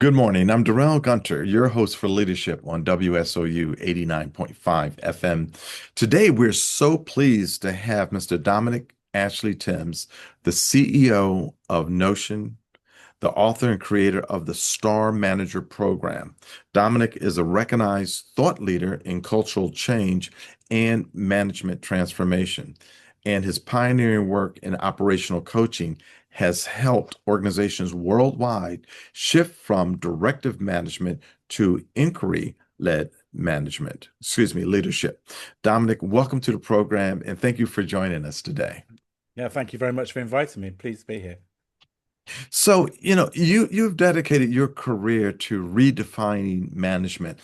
Good morning. I'm Darrell Gunter, your host for Leadership on WSOU 89.5 FM. Today, we're so pleased to have Mr. Dominic Ashley-Timms, the CEO of Notion, the author and creator of the Star Manager program. Dominic is a recognized thought leader in cultural change and management transformation, and his pioneering work in operational coaching has helped organizations worldwide shift from directive management to inquiry-led leadership. Dominic, welcome to the program, and thank you for joining us today. Yeah, thank you very much for inviting me. Pleased to be here. So, you've dedicated your career to redefining management.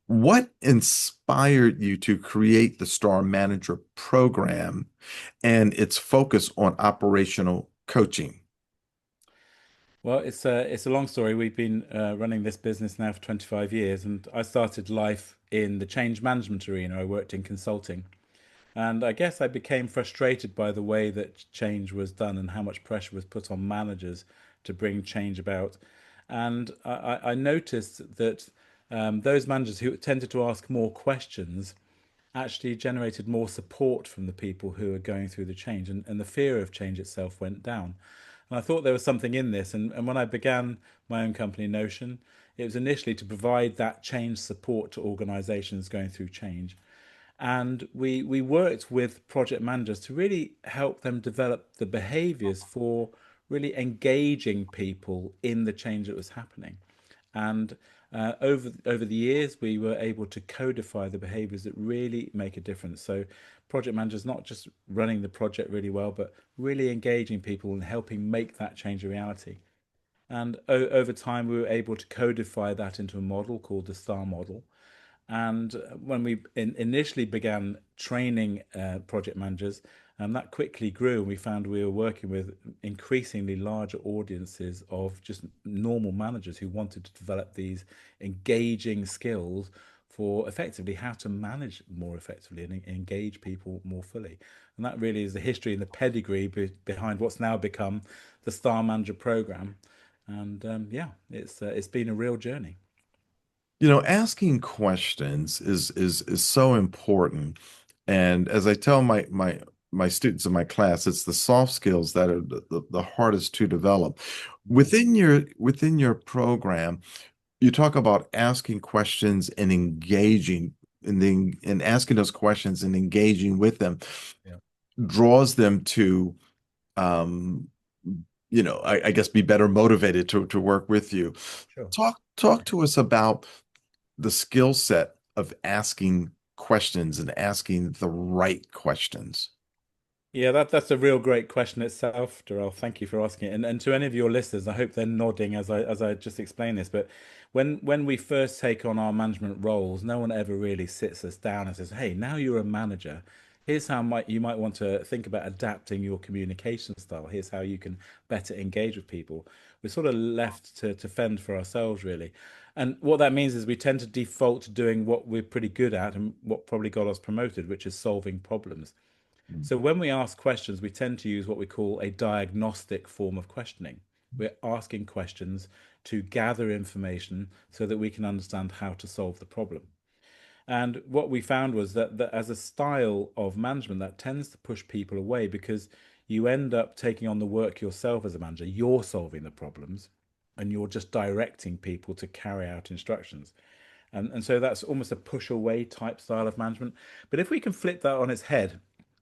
What inspired you to create the Star Manager program and its focus on operational coaching? Well, it's a long story. We've been running this business now for 25 years, and I started life in the change management arena. I worked in consulting, and I guess I became frustrated by the way that change was done and how much pressure was put on managers to bring change about. And I noticed that those managers who tended to ask more questions actually generated more support from the people who are going through the change, and the fear of change itself went down. And I thought there was something in this. And when I began my own company, Notion, it was initially to provide that change support to organizations going through change. And we worked with project managers to really help them develop the behaviors for really engaging people in the change that was happening. And over the years, we were able to codify the behaviors that really make a difference. So project managers not just running the project really well, but really engaging people and helping make that change a reality. And over time, we were able to codify that into a model called the STAR model. And when we initially began training project managers, that quickly grew, and we found we were working with increasingly larger audiences of just normal managers who wanted to develop these engaging skills for effectively how to manage more effectively and engage people more fully. And that really is the history and the pedigree behind what's now become the Star Manager program. And yeah, it's been a real journey. Asking questions is so important. And as I tell my students in my class, it's the soft skills that are the hardest to develop. Within your program, you talk about asking questions and engaging and asking those questions and engaging with them Yeah, draws them to um, I guess be better motivated to work with you. sure. Talk to us about the skill set of asking questions and asking the right questions. Yeah, that's a real great question itself, Darrell. Thank you for asking it. And to any of your listeners, I hope they're nodding as I just explained this. But when we first take on our management roles, no one ever really sits us down and says, "Hey, now you're a manager. Here's how you might want to think about adapting your communication style. Here's how you can better engage with people." We're sort of left to fend for ourselves, really. And what that means is we tend to default to doing what we're pretty good at and what probably got us promoted, which is solving problems. So when we ask questions, we tend to use what we call a diagnostic form of questioning. We're asking questions to gather information so that we can understand how to solve the problem. And what we found was that as a style of management, that tends to push people away because you end up taking on the work yourself as a manager. You're solving the problems and you're just directing people to carry out instructions. And so that's almost a push away type style of management. But if we can flip that on its head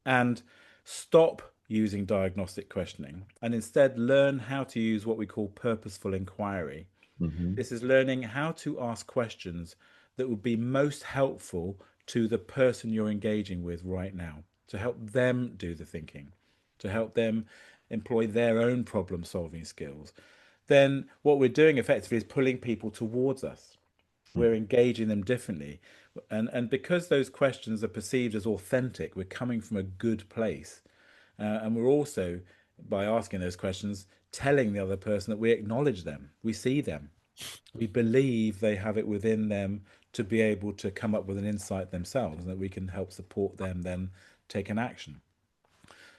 and stop using diagnostic questioning and instead learn how to use what we call purposeful inquiry, Mhm. this is learning how to ask questions that would be most helpful to the person you're engaging with right now, to help them do the thinking, to help them employ their own problem solving skills. Then what we're doing effectively is pulling people towards us. We're engaging them differently. And because those questions are perceived as authentic, we're coming from a good place. And we're also, by asking those questions, telling the other person that we acknowledge them, we see them, we believe they have it within them to be able to come up with an insight themselves, and that we can help support them then take an action.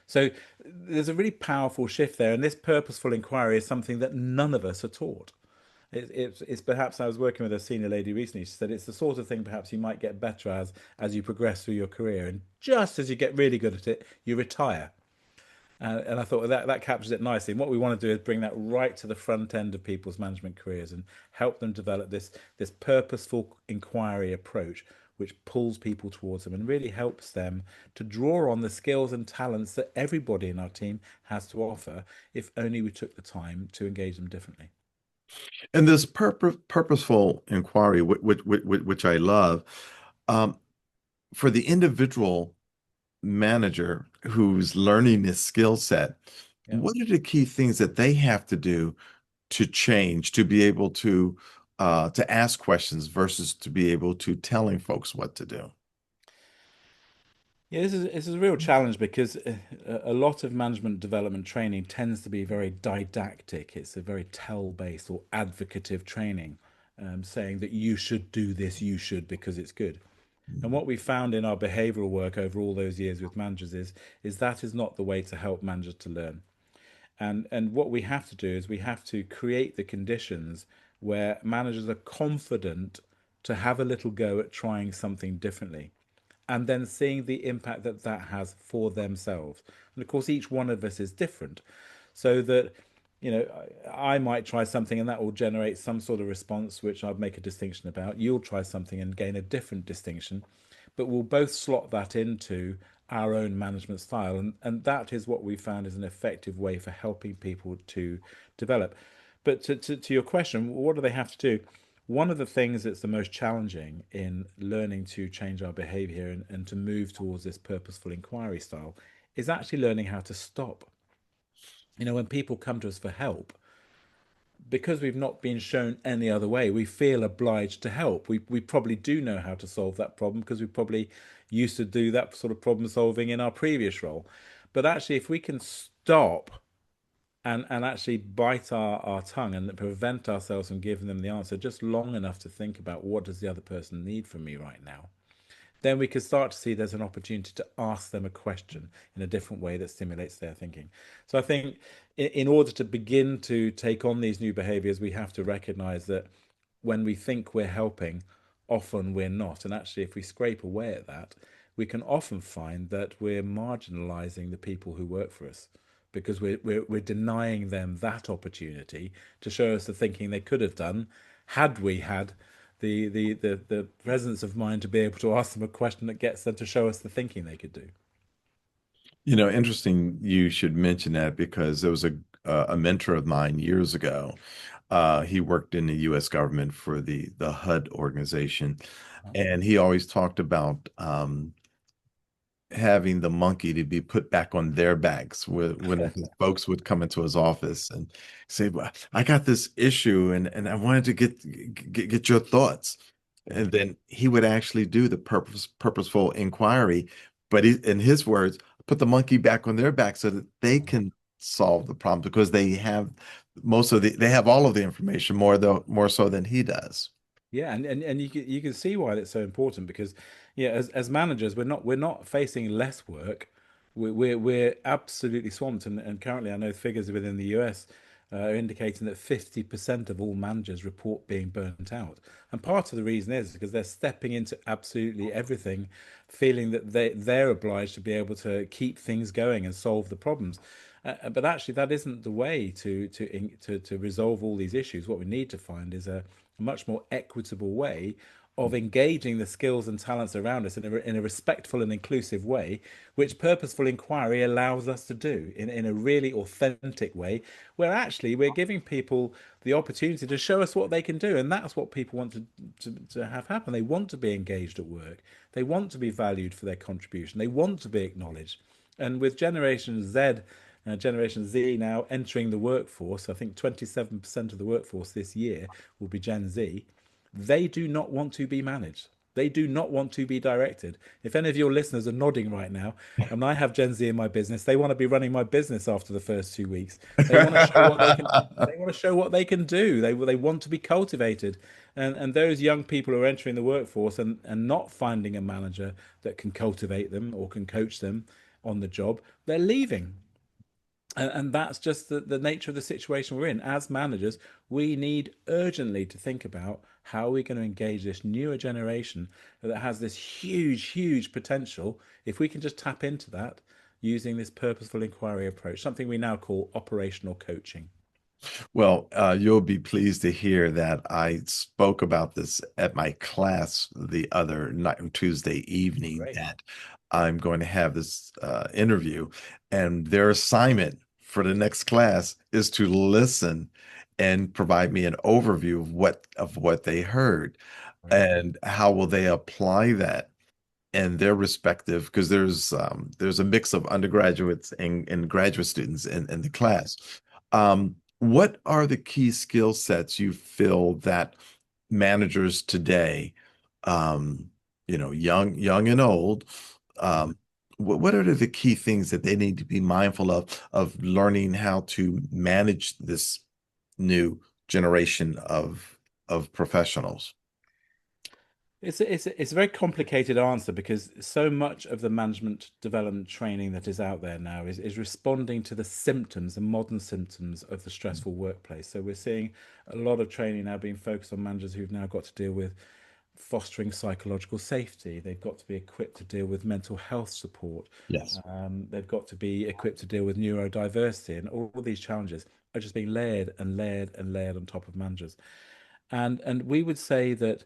So there's a really powerful shift there. And this purposeful inquiry is something that none of us are taught. It's perhaps I was working with a senior lady recently. She said it's the sort of thing perhaps you might get better as you progress through your career, and just as you get really good at it, you retire. And I thought that captures it nicely. And what we want to do is bring that right to the front end of people's management careers and help them develop this purposeful inquiry approach, which pulls people towards them and really helps them to draw on the skills and talents that everybody in our team has to offer, if only we took the time to engage them differently. And this purposeful inquiry, which I love, um, for the individual manager who's learning this skill set, Yeah. what are the key things that they have to do to change, to be able to ask questions versus to be able to telling folks what to do? Yeah, this is a real challenge because a lot of management development training tends to be very didactic. It's a very tell-based or advocative training, saying that you should do this, you should because it's good. And what we found in our behavioral work over all those years with managers is that is not the way to help managers to learn. And what we have to do is we have to create the conditions where managers are confident to have a little go at trying something differently and then seeing the impact that that has for themselves. And of course, each one of us is different, so that I might try something and that will generate some sort of response, which I'd make a distinction about. You'll try something and gain a different distinction, but we'll both slot that into our own management style, and that is what we found is an effective way for helping people to develop. But to your question, what do they have to do? One of the things that's the most challenging in learning to change our behavior and to move towards this purposeful inquiry style is actually learning how to stop. When people come to us for help, because we've not been shown any other way, we feel obliged to help. We probably do know how to solve that problem because we probably used to do that sort of problem solving in our previous role. But actually, if we can stop and actually bite our tongue and prevent ourselves from giving them the answer just long enough to think about what does the other person need from me right now, then we can start to see there's an opportunity to ask them a question in a different way that stimulates their thinking. So I think in order to begin to take on these new behaviors, we have to recognize that when we think we're helping, often we're not. And actually, if we scrape away at that, we can often find that we're marginalizing the people who work for us because we're denying them that opportunity to show us the thinking they could have done had we had the presence of mind to be able to ask them a question that gets them to show us the thinking they could do. Interesting you should mention that because there was a mentor of mine years ago. He worked in the U.S. government for the HUD organization, and he always talked about having the monkey to be put back on their backs when his folks would come into his office and say, "Well, I got this issue and I wanted to get your thoughts." And then he would actually do the purposeful inquiry, but in his words, put the monkey back on their back so that they can solve the problem because they have all of the information more so than he does. Yeah, and you can see why that's so important because yeah, as managers, we're not facing less work. We're absolutely swamped, and currently I know figures within the US are indicating that 50% of all managers report being burnt out. And part of the reason is because they're stepping into absolutely everything, feeling that they're obliged to be able to keep things going and solve the problems. But actually, that isn't the way to resolve all these issues. What we need to find is a much more equitable way of engaging the skills and talents around us in a respectful and inclusive way, which purposeful inquiry allows us to do in a really authentic way, where actually we're giving people the opportunity to show us what they can do. And that's what people want to have happen. They want to be engaged at work. They want to be valued for their contribution. They want to be acknowledged. And with Generation Z now entering the workforce, I think 27% of the workforce this year will be Gen Z. They do not want to be managed. They do not want to be directed. If any of your listeners are nodding right now, and I have Gen Z in my business, they want to be running my business after the first 2 weeks. They want to show what they can. They want to show what they can do. They want to be cultivated. And those young people who are entering the workforce and not finding a manager that can cultivate them or can coach them on the job, they're leaving. And that's just the nature of the situation we're in. As managers, we need urgently to think about how we're going to engage this newer generation that has this huge, huge potential. If we can just tap into that using this purposeful inquiry approach, something we now call operational coaching. Well, you'll be pleased to hear that I spoke about this at my class the other night, Tuesday evening, Great. that I'm going to have this interview, and their assignment for the next class is to listen and provide me an overview of what they heard, Right. and how will they apply that and their respective, because there's a mix of undergraduates and graduate students in the Yes. class. What are the key skill sets you feel that managers today, um, young and old, Mhm. um, what are the key things that they need to be mindful of learning how to manage this new generation of professionals? It's a very complicated answer because so much of the management development training that is out there now is responding to the symptoms, the modern symptoms of the stressful workplace. So we're seeing a lot of training now being focused on managers who've now got to deal with fostering psychological safety. They've got to be equipped to deal with mental health support. Yes. They've got to be equipped to deal with neurodiversity, and all these challenges are just being layered and layered and layered on top of managers. And we would say that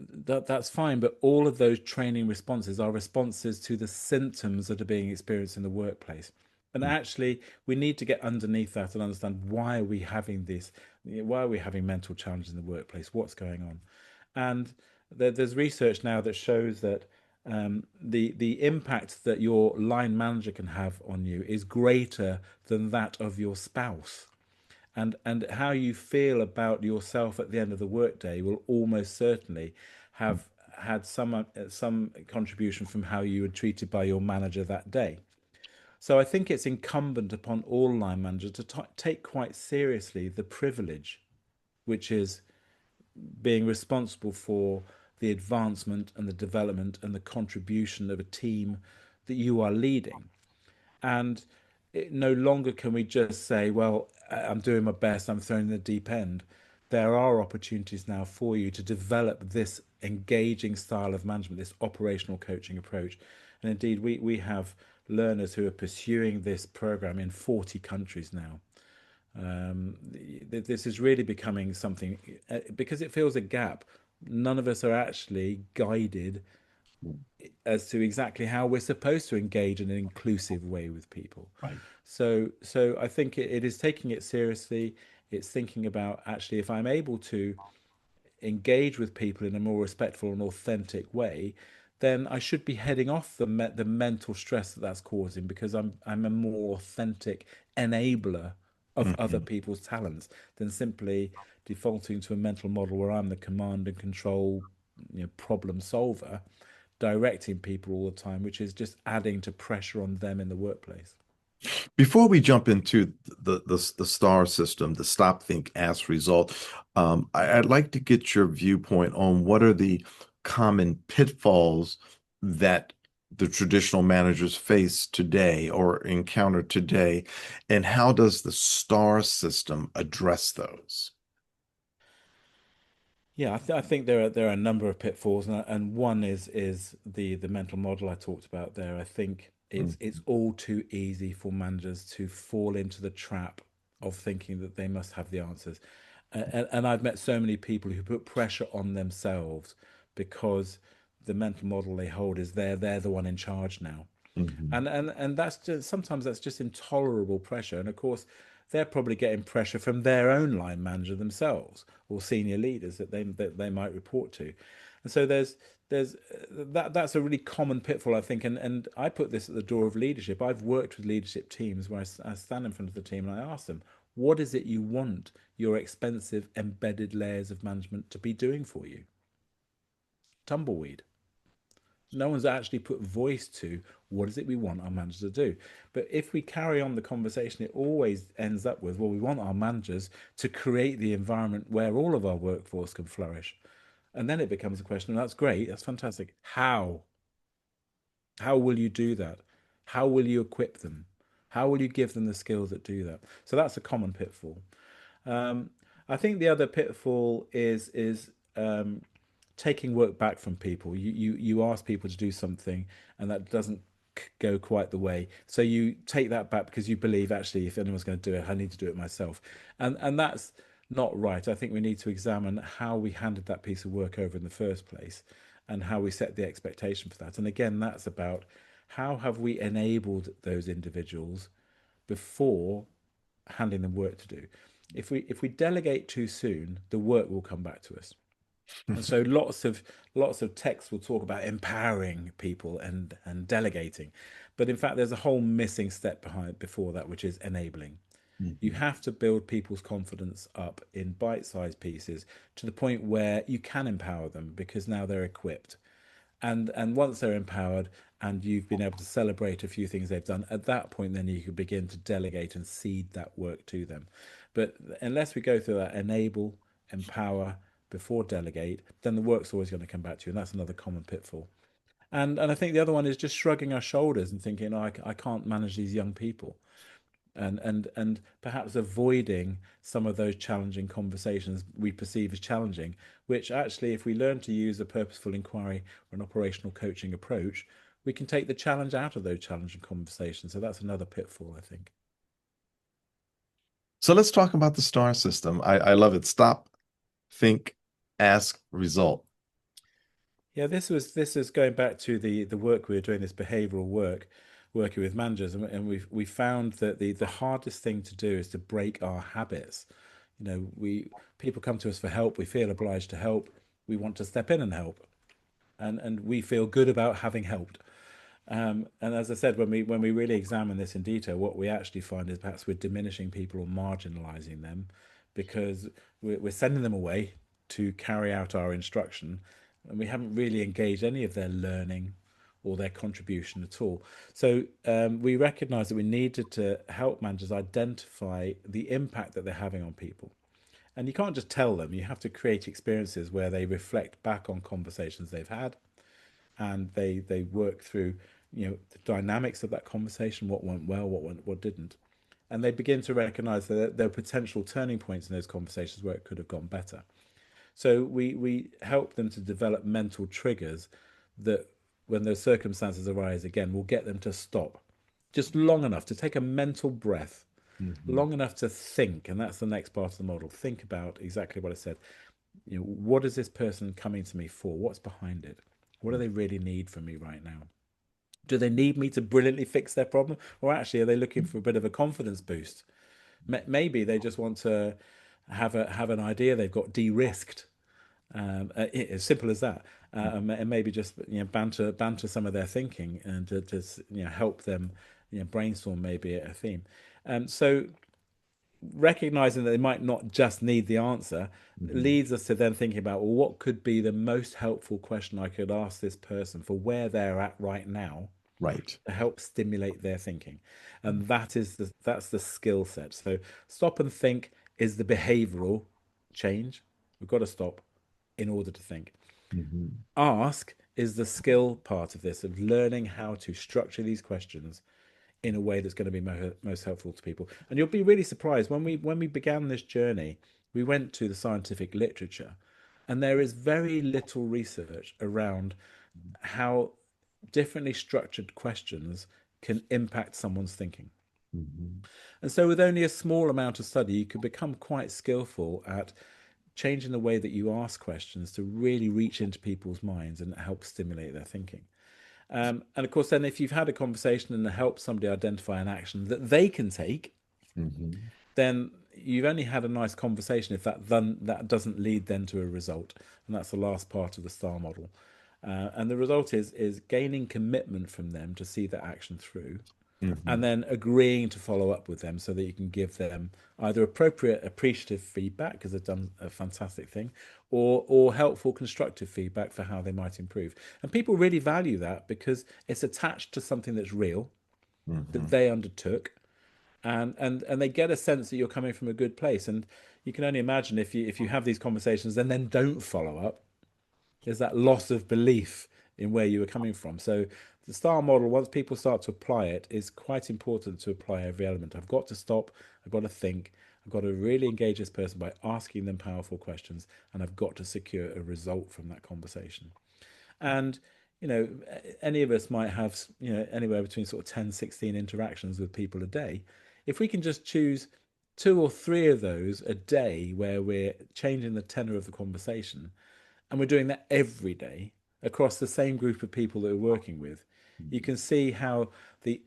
that's fine, but all of those training responses are responses to the symptoms that are being experienced in the workplace. And actually, we need to get underneath that and understand why are we having this, why are we having mental challenges in the workplace, what's going on. And there's research now that shows that the impact that your line manager can have on you is greater than that of your spouse, and how you feel about yourself at the end of the workday will almost certainly have had some contribution from how you were treated by your manager that day. So I think it's incumbent upon all line managers to take quite seriously the privilege, which is being responsible for the advancement and the development and the contribution of a team that you are leading. And no longer can we just say, well, I'm doing my best, I'm throwing the deep end. There are opportunities now for you to develop this engaging style of management, this operational coaching approach. And indeed, we have learners who are pursuing this program in 40 countries now. This is really becoming something because it fills a gap. None of us are actually guided as to exactly how we're supposed to engage in an inclusive way with people. Right. So I think it is taking it seriously. It's thinking about actually if I'm able to engage with people in a more respectful and authentic way, then I should be heading off the mental stress that that's causing because I'm a more authentic enabler of other Mhm. people's talents than simply defaulting to a mental model where I'm the command and control, problem solver, directing people all the time, which is just adding to pressure on them in the workplace. Before we jump into the star system, the stop, think, ask, result, I'd like to get your viewpoint on what are the common pitfalls that the traditional managers face today or encounter today, and how does the star system address those? Yeah, I think there are a number of pitfalls, and one is the mental model I talked about there. I think it's all too easy for managers to fall into the trap of thinking that they must have the answers, and I've met so many people who put pressure on themselves because the mental model they hold is they're the one in charge now. Mhm. And that's just sometimes that's just intolerable pressure. And of course, they're probably getting pressure from their own line manager themselves or senior leaders that they might report to. And so that's a really common pitfall, I think. And I put this at the door of leadership. I've worked with leadership teams where I stand in front of the team and I ask them, what is it you want your expensive embedded layers of management to be doing for you? Tumbleweed. No one's actually put voice to what is it we want our managers to do. But if we carry on the conversation, it always ends up with, well, we want our managers to create the environment where all of our workforce can flourish. And then it becomes a question, that's great, that's fantastic. How? How will you do that? How will you equip them? How will you give them the skills that do that? So that's a common pitfall. Um, I think the other pitfall is taking work back from people. You ask people to do something, and that doesn't go quite the way. So you take that back because you believe actually, if anyone's going to do it, I need to do it myself, and that's not right. I think we need to examine how we handed that piece of work over in the first place, and how we set the expectation for that. And again, that's about how have we enabled those individuals before handing them work to do. If we delegate too soon, the work will come back to us. And so lots of texts will talk about empowering people and delegating, but in fact, there's a whole missing step behind before that, which is enabling. You Mhm. have to build people's confidence up in bite-sized pieces to the point where you can empower them because now they're equipped. And once they're empowered and you've been able to celebrate a few things they've done, at that point, then you can begin to delegate and seed that work to them. But unless we go through that enable, empower before delegate, then the work's always going to come back to you. And that's another common pitfall. And I think the other one is just shrugging our shoulders and thinking, oh, I can't manage these young people, and perhaps avoiding some of those challenging conversations we perceive as challenging, which actually, if we learn to use a purposeful inquiry or an operational coaching approach, we can take the challenge out of those challenging conversations. So that's another pitfall, I think. So let's talk about the STAR system. I love it. Stop, think, ask, result. Yeah, this is going back to the work we were doing, this behavioral work, working with managers, and we found that the hardest thing to do is to break our habits. We people come to us for help, we feel obliged to help, we want to step in and help, and we feel good about having helped. And as I said, when we really examine this in detail, what we actually find is perhaps we're diminishing people or marginalizing them because we're sending them away to carry out our instruction, and we haven't really engaged any of their learning or their contribution at all. So we recognize that we needed to help managers identify the impact that they're having on people. And you can't just tell them, you have to create experiences where they reflect back on conversations they've had, and they work through the dynamics of that conversation, what went well, what didn't, and they begin to recognize that there are potential turning points in those conversations where it could have gone better. So we help them to develop mental triggers that, when those circumstances arise again, will get them to stop just long enough to take a mental breath, Mhm. long enough to think. And that's the next part of the model. Think about exactly what I said. What is this person coming to me for? What's behind it? What do they really need from me right now? Do they need me to brilliantly fix their problem, or actually are they looking for a bit of a confidence boost? Maybe they just want to have an idea they've got de-risked, as simple as that, and maybe just banter some of their thinking and to help them brainstorm maybe a theme. So recognizing that they might not just need the answer Mhm. leads us to then thinking about, well, what could be the most helpful question I could ask this person for where they're at right now Right. to help stimulate their thinking. And that's the skill set. So stop and think is the behavioral change. We've got to stop in order to think. Mhm. Ask is the skill part of this, of learning how to structure these questions in a way that's going to be most helpful to people. And you'll be really surprised when we began this journey, we went to the scientific literature, and there is very little research around how differently structured questions can impact someone's thinking. Mhm. And so, with only a small amount of study, you could become quite skillful at changing the way that you ask questions to really reach into people's minds and help stimulate their thinking. And of course, then if you've had a conversation and help somebody identify an action that they can take, Mhm. then you've only had a nice conversation if that doesn't lead then to a result. And that's the last part of the STAR model. And the result is gaining commitment from them to see that action through, and Mhm. then agreeing to follow up with them so that you can give them either appropriate appreciative feedback because they've done a fantastic thing, or helpful constructive feedback for how they might improve. And people really value that because it's attached to something that's real, that Mhm. they undertook, and they get a sense that you're coming from a good place. And you can only imagine if you have these conversations and then don't follow up, there's that loss of belief in where you were coming from. So the STAR model, once people start to apply it, is quite important to apply every element. I've got to stop, I've got to think, I've got to really engage this person by asking them powerful questions, and I've got to secure a result from that conversation. And, any of us might have, anywhere between sort of 10, 16 interactions with people a day. If we can just choose two or three of those a day where we're changing the tenor of the conversation, and we're doing that every day across the same group of people that we're working with, you can see how the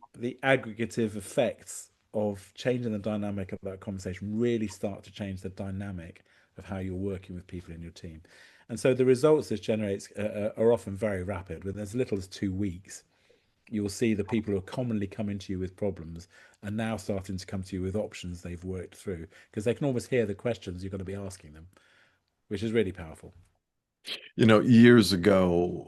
aggregative effects of changing the dynamic of that conversation really start to change the dynamic of how you're working with people in your team. And so the results this generates are often very rapid. Within as little as 2 weeks, you'll see the people who are commonly coming to you with problems are now starting to come to you with options they've worked through, because they can almost hear the questions you're going to be asking them, which is really powerful. Years ago,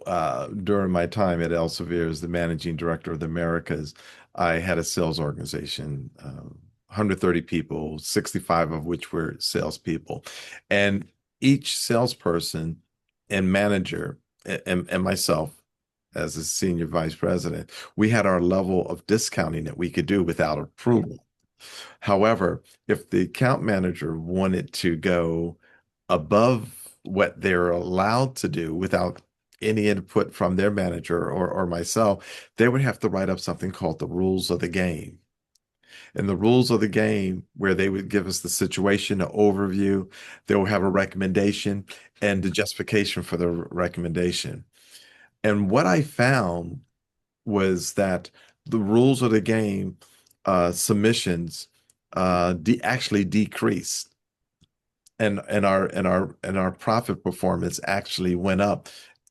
during my time at Elsevier as the managing director of the Americas, I had a sales organization, 130 people, 65 of which were salespeople. And each salesperson and manager and myself as a senior vice president, we had our level of discounting that we could do without approval. However, if the account manager wanted to go above what they're allowed to do without any input from their manager or myself, they would have to write up something called the rules of the game. And the rules of the game, where they would give us the situation, the overview, they will have a recommendation and the justification for the recommendation. And what I found was that the rules of the game submissions actually decreased, and our profit performance actually went up.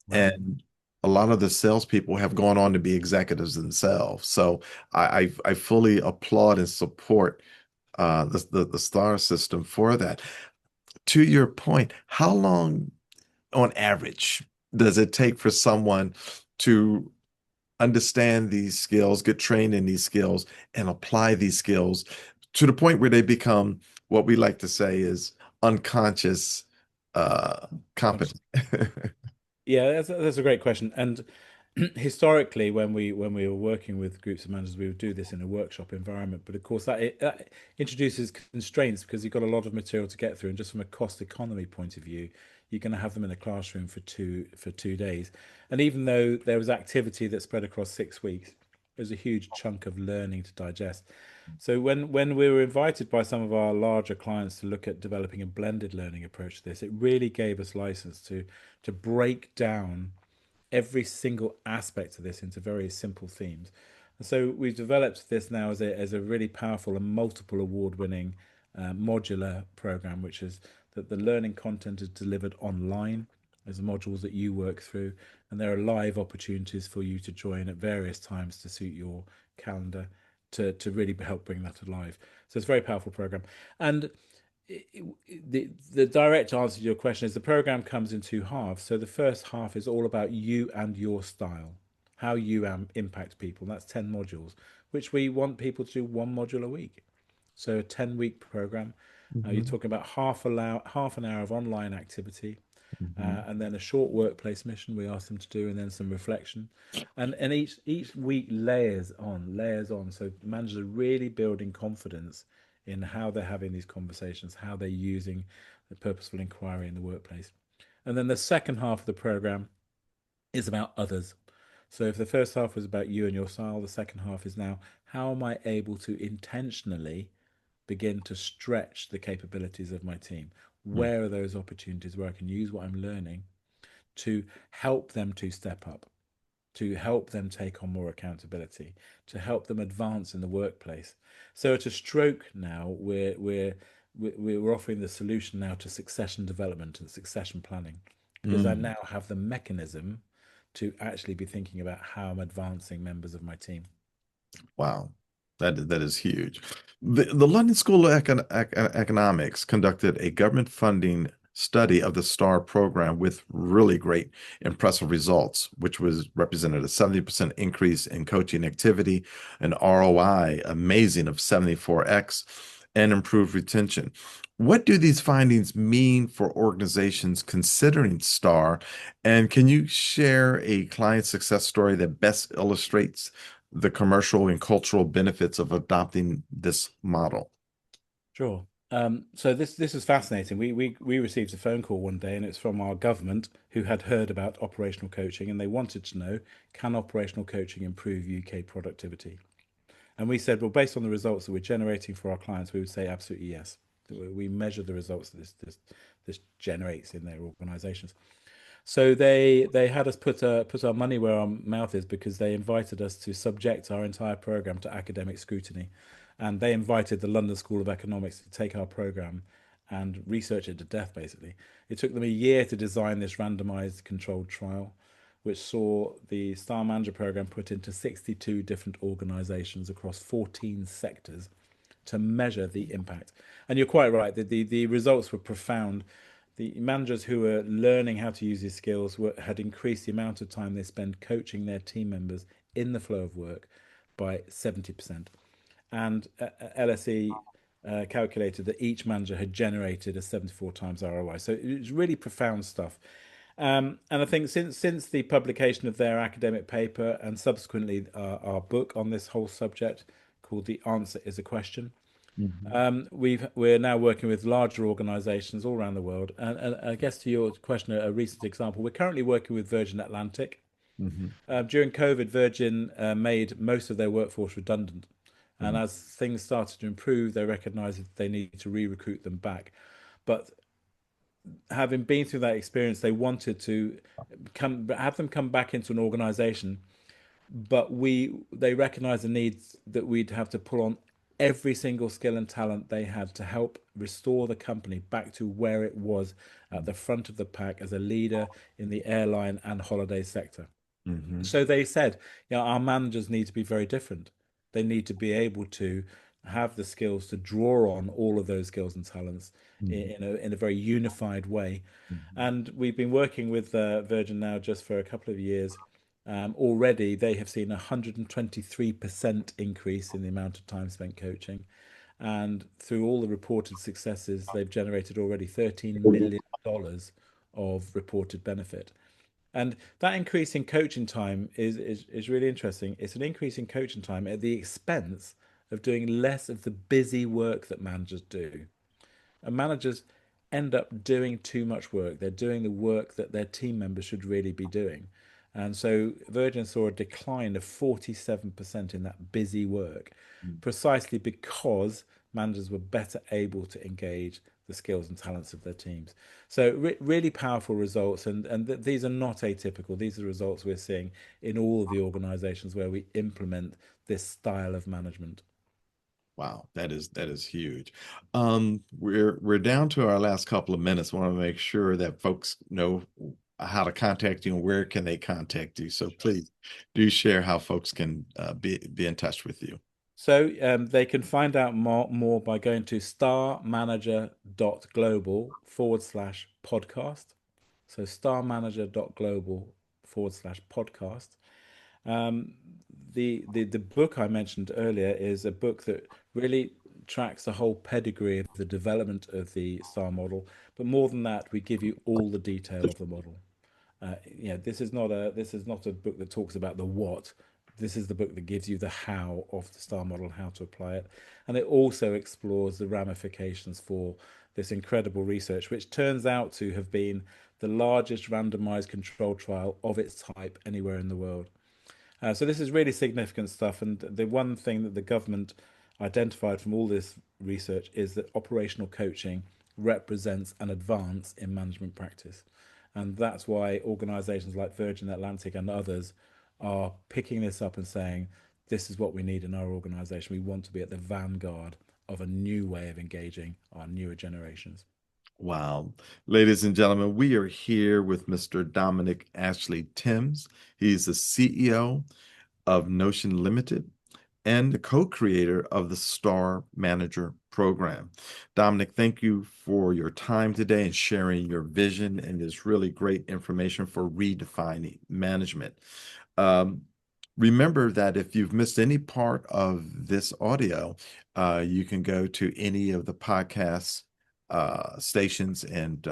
Wow. And a lot of the salespeople have gone on to be executives themselves. So I fully applaud and support the STAR system for that. To your point, how long on average does it take for someone to understand these skills, get trained in these skills, and apply these skills to the point where they become what we like to say is unconscious competent? Yeah, that's a great question. And historically, when we were working with groups of managers, we would do this in a workshop environment. But of course, that introduces constraints because you've got a lot of material to get through, and just from a cost economy point of view, you're going to have them in a classroom for 2 days. And even though there was activity that spread across 6 weeks, there's a huge chunk of learning to digest. So when we were invited by some of our larger clients to look at developing a blended learning approach to this, it really gave us license to break down every single aspect of this into very simple themes. And so we've developed this now as a really powerful and multiple award-winning modular program, which is that the learning content is delivered online as modules that you work through, and there are live opportunities for you to join at various times to suit your calendar to really help bring that alive. So it's a very powerful program. And the direct answer to your question is the program comes in two halves. So the first half is all about you and your style, how you impact people. That's 10 modules, which we want people to do one module a week. So a 10-week program. You're Mhm, talking about half an hour of online activity, mhm, and then a short workplace mission we ask them to do, and then some reflection, and each week layers on. So managers are really building confidence in how they're having these conversations, how they're using the purposeful inquiry in the workplace. And then the second half of the program is about others. So if the first half was about you and your style, the second half is now how am I able to intentionally begin to stretch the capabilities of my team? mhm. Where are those opportunities where I can use what I'm learning to help them to step up, to help them take on more accountability, to help them advance in the workplace? So at a stroke now, we're offering the solution now to succession development and succession planning, because I Mm. now have the mechanism to actually be thinking about how I'm advancing members of my team. Wow. That is huge. The London School of Economics conducted a government funding study of the STAR program with really great, impressive results, which was represented a 70% increase in coaching activity, an ROI amazing of 74x, and improved retention. What do these findings mean for organizations considering STAR? And can you share a client success story that best illustrates the commercial and cultural benefits of adopting this model? Sure. So this is fascinating. We received a phone call one day, and it's from our government who had heard about operational coaching, and they wanted to know, can operational coaching improve UK productivity? And we said, well, based on the results that we're generating for our clients, we would say absolutely yes. We measure the results that this generates in their organizations. So they had us put our money where our mouth is, because they invited us to subject our entire program to academic scrutiny, and they invited the London School of Economics to take our program and research it to death. Basically, it took them a year to design this randomized controlled trial, which saw the Star Manager program put into 62 different organizations across 14 sectors to measure the impact. And you're quite right, the results were profound. The managers who were learning how to use these skills had increased the amount of time they spend coaching their team members in the flow of work by 70%. And LSE calculated that each manager had generated a 74 times ROI. So it was really profound stuff. And I think since the publication of their academic paper, and subsequently our book on this whole subject called "The Answer Is a Question," Mhm, we're now working with larger organisations all around the world. And I guess to your question, a recent example, we're currently working with Virgin Atlantic. mhm, During COVID, Virgin made most of their workforce redundant. And mhm, as things started to improve, they recognised that they needed to re-recruit them back. But having been through that experience, they wanted to have them come back into an organisation, but they recognise the needs that we'd have to pull on every single skill and talent they had to help restore the company back to where it was at the front of the pack as a leader in the airline and holiday sector. mhm, So they said, our managers need to be very different. They need to be able to have the skills to draw on all of those skills and talents mhm, in a very unified way. mhm, And we've been working with Virgin now just for a couple of years. Already, they have seen a 123% increase in the amount of time spent coaching. And through all the reported successes, they've generated already $13 million of reported benefit. And that increase in coaching time is really interesting. It's an increase in coaching time at the expense of doing less of the busy work that managers do. And managers end up doing too much work. They're doing the work that their team members should really be doing. And so Virgin saw a decline of 47% in that busy work, mhm. precisely because managers were better able to engage the skills and talents of their teams. So really powerful results, and these are not atypical. These are results we're seeing in all of the organizations where we implement this style of management. Wow, that is huge. We're down to our last couple of minutes. Want to make sure that folks know how to contact you and where can they contact you. So please do share how folks can be in touch with you. So they can find out more by going to starmanager.global/podcast. So starmanager.global/podcast. Um, the book I mentioned earlier is a book that really tracks the whole pedigree of the development of the STAR model. But more than that, we give you all the detail of the model. This is not a book that talks about the what. This is the book that gives you the how of the STAR model, how to apply it, and it also explores the ramifications for this incredible research, which turns out to have been the largest randomized controlled trial of its type anywhere in the world. So this is really significant stuff, and the one thing that the government identified from all this research is that operational coaching represents an advance in management practice. And that's why organizations like Virgin Atlantic and others are picking this up and saying, this is what we need in our organization. We want to be at the vanguard of a new way of engaging our newer generations. Wow. Ladies and gentlemen, we are here with Mr. Dominic Ashley-Timms. He's the CEO of Notion Limited and the co-creator of the Star Manager program. Dominic, thank you for your time today and sharing your vision and this really great information for redefining management. Um, Remember that if you've missed any part of this audio, you can go to any of the podcast stations and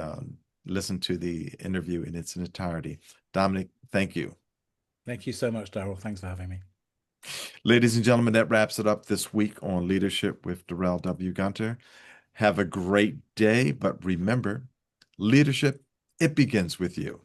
listen to the interview in its entirety. Dominic, thank you. Thank you so much, Daryl. Thanks for having me. Ladies and gentlemen, that wraps it up this week on Leadership with Darrell W. Gunter. Have a great day, but remember, leadership, it begins with you.